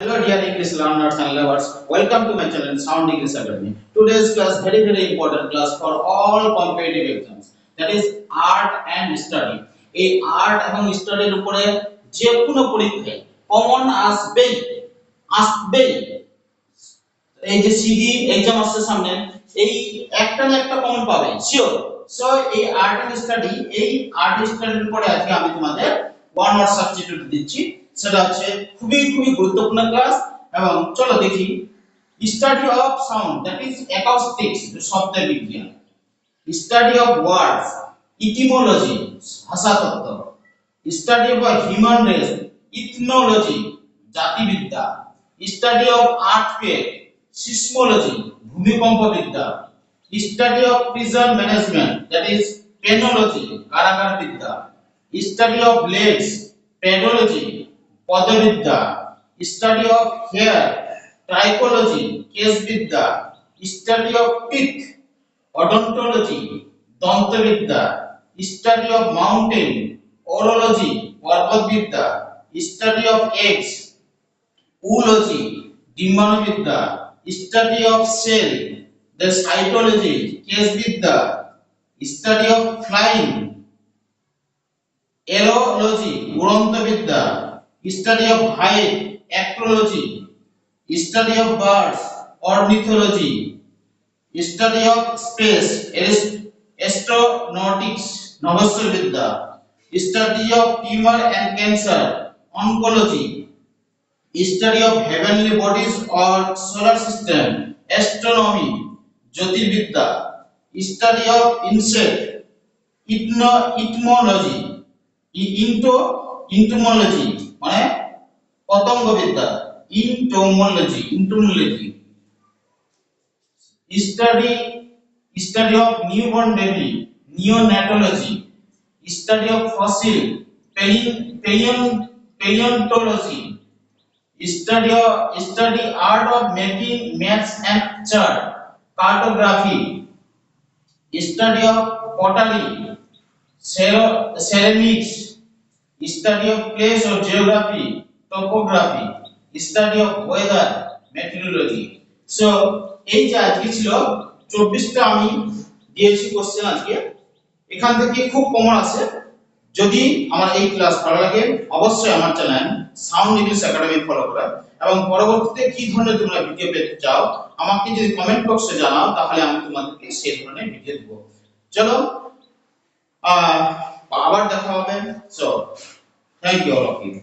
Hello dear English learners and lovers, welcome to my channel Sound English Academy. Today's class very important class for all competitive exams, that is art and study. এই art এবং স্টাডির উপরে যে কোনো পরীক্ষায় common আসবেই। এই যে সিডি এক্সাম আসছে সামনে, এই একটা না একটা কমন পাবে শিওর। সো এই আর্ট এন্ড স্টাডি, এই আর্ট স্টাডির উপরে আজকে আমি তোমাদের ওয়ান ওয়ার্ড সাবস্টিটিউট দিচ্ছি। সেটা হচ্ছে খুবই গুরুত্বপূর্ণ ক্লাস। এবং চলো দেখি, study of sound, that is acoustics, শব্দের বিজ্ঞান। স্টাডি অফ ওয়ার্ডস, ইটিমোলজি, ভাষাতত্ত্ব। Study of human race, ethnology, জাতিবিদ্যা। স্টাডি অফ আর্থকুয়েক, সিসমোলজি, ভূমিকম্পবিদ্যা। Study of prison management, that is penology, কারাগারবিদ্যা। স্টাডি অফ লেগস, পেডোলজি, পদবিদ্যা। স্টাডি অফ হেয়ার, ট্রাইকোলজি, কেশবিদ্যা। Study of teeth, odontology, দন্তবিদ্যা। Study of mountain, orology, পর্বতবিদ্যা। Study of eggs, oology, ডিম্বাণুবিদ্যা। Study of cell, the cytology, কেশবিদ্যা। Study of flying, এলোলজি, উড়ন্তবিদ্যা। Study of height, astrology. Study of birds, ornithology. Study of space, astronautics, নভস্যবিদ্যা। Study of tumour and cancer, oncology. Study of heavenly bodies or solar system, astronomy, জ্যোতির্বিদ্যা। Study of insect, etymology, entomology মানে পতঙ্গবিদ্যা, entomology. Study of newborn baby, neonatology. Study of fossil, palaeontology. Study art of making maps and chart, cartography. Study of pottery, ceramics. Study of place or geography, topography. Study of weather, meteorology. So এই যে আজকে ছিল 24টা আমি দিয়েছি question আজকে। এখান থেকে খুব কমন আছে। যদি আমার এই ক্লাস ভালো লাগে, অবশ্যই আমার channel sound English academy follow করো। এবং পরবর্তীতে কি ধরনের তোমরা ভিডিও পেতে চাও আমাকে যদি কমেন্ট বক্সে জানাও, তাহলে আমি তোমাদেরকে সেই ধরনের ভিডিও দেব। চলো আবার দেখা হবে। So thank you all of you.